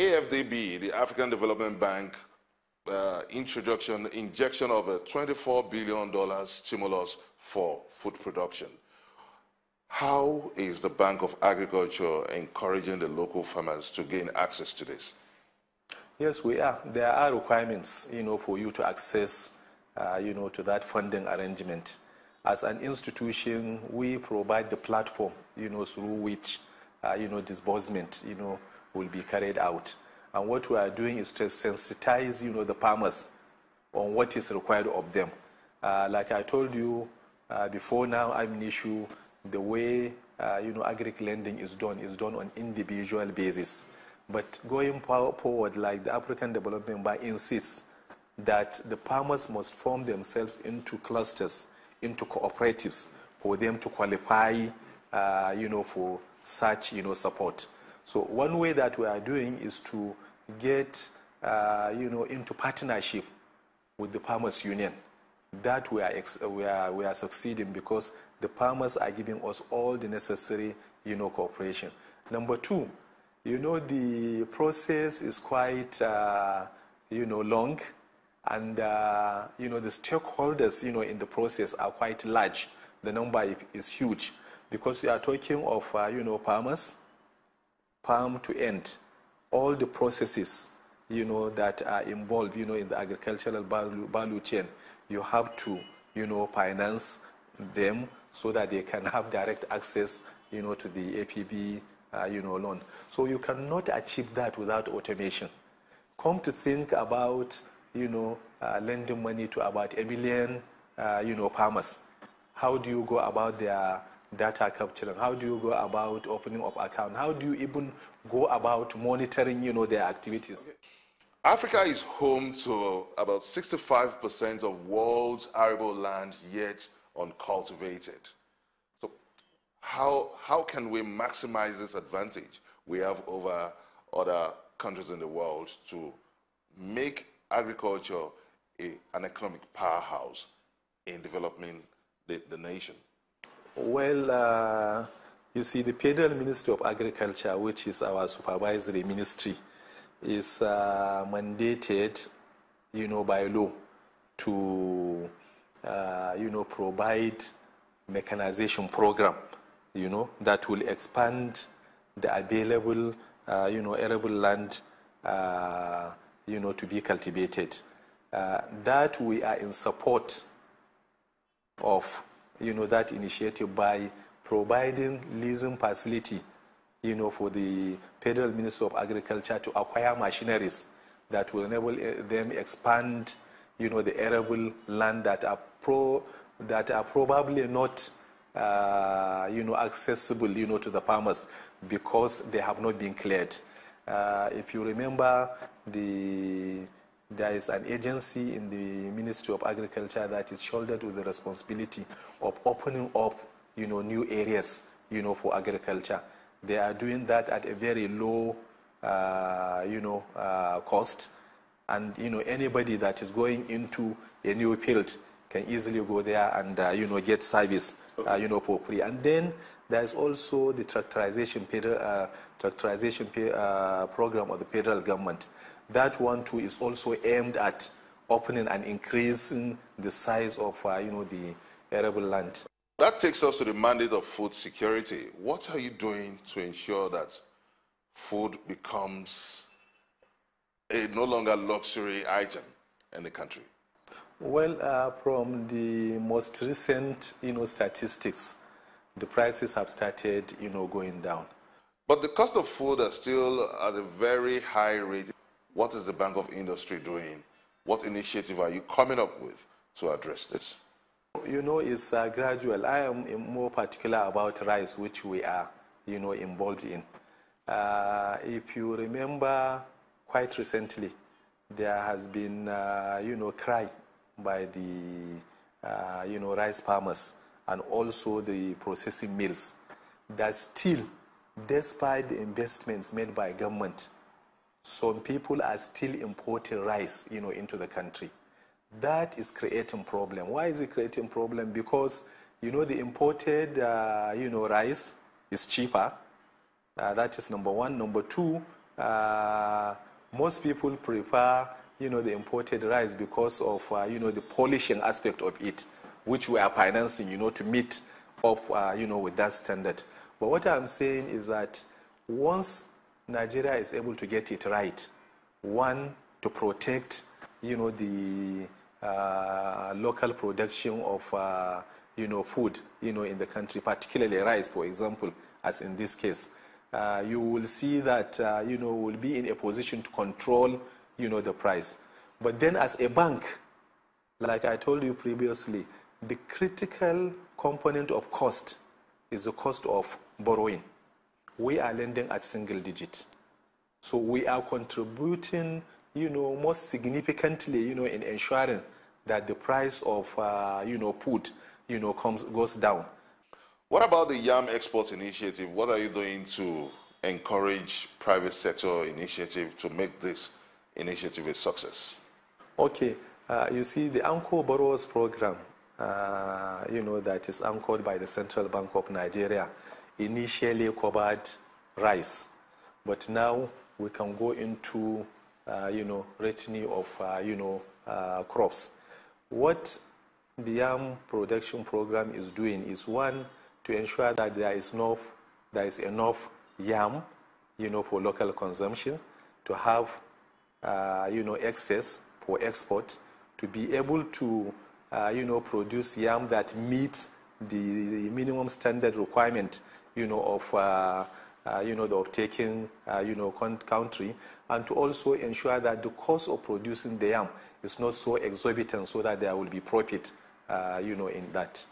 AFDB, the African Development Bank, injection of a $24 billion stimulus for food production. How is the Bank of Agriculture encouraging the local farmers to gain access to this? Yes, we are. There are requirements, for you to access, to that funding arrangement. As an institution, we provide the platform, through which, disbursement, will be carried out. And what we are doing is to sensitize, the farmers on what is required of them. Like I told you before now, I'm an issue, the way, agric lending is done on individual basis. But going forward, like the African Development Bank insists that the farmers must form themselves into clusters, into cooperatives, for them to qualify, for such, support. So one way that we are doing is to get, into partnership with the Farmers Union. That we are succeeding because the farmers are giving us all the necessary, cooperation. Number two, the process is quite, long, and, the stakeholders, in the process are quite large. The number is huge because we are talking of, farmers, farm to end, all the processes, that are involved, in the agricultural value chain. You have to, finance them so that they can have direct access, to the APB, loan. So you cannot achieve that without automation. Come to think about, lending money to about 1 million, farmers. How do you go about their data capturing? How do you go about opening up account? How do you even go about monitoring, their activities? Okay. Africa is home to about 65% of world's arable land yet uncultivated. So how can we maximize this advantage we have over other countries in the world to make agriculture an economic powerhouse in developing the nation? Well, you see, the Federal Ministry of Agriculture, which is our supervisory ministry, is mandated, by law to, provide mechanization program, that will expand the available, arable land, to be cultivated. That we are in support of, that initiative by providing leasing facility, for the Federal Ministry of Agriculture to acquire machineries that will enable them expand, the arable land that are probably not, accessible, to the farmers because they have not been cleared. If you remember, there is an agency in the Ministry of Agriculture that is shouldered with the responsibility of opening up, new areas, for agriculture. They are doing that at a very low, cost. And, anybody that is going into a new field can easily go there and, get service, for free. And then there's also the tractorization program of the federal government. That one, too, is also aimed at opening and increasing the size of, the arable land. That takes us to the mandate of food security. What are you doing to ensure that food becomes a no longer luxury item in the country? Well, from the most recent, statistics, the prices have started, going down. But the cost of food is still at a very high rate. What is the Bank of Industry doing? What initiative are you coming up with to address this? It's gradual. I am more particular about rice, which we are, involved in. If you remember, quite recently, there has been, cry by the, rice farmers and also the processing mills that still, despite the investments made by government, some people are still importing rice, into the country. That is creating problem. Why is it creating problem? Because, the imported, rice is cheaper. That is number one. Number two, most people prefer, the imported rice because of, the polishing aspect of it, which we are financing, to meet up, with that standard. But what I'm saying is that once Nigeria is able to get it right, one, to protect, the local production of, food, in the country, particularly rice, for example, as in this case, you will see that, will be in a position to control, the price. But then as a bank, like I told you previously, the critical component of cost is the cost of borrowing. We are lending at single digit. So we are contributing, most significantly, in ensuring that the price of, food, goes down. What about the yam export initiative? What are you doing to encourage private sector initiative to make this initiative a success? Okay, you see the Anchor Borrowers Program, that is anchored by the Central Bank of Nigeria, initially covered rice, but now we can go into, retinue of, crops. What the yam production program is doing is, one, to ensure that there is enough yam, for local consumption, to have, excess for export, to be able to, produce yam that meets the minimum standard requirement, of, of taking, country, and to also ensure that the cost of producing the yam is not so exorbitant, so that there will be profit, in that.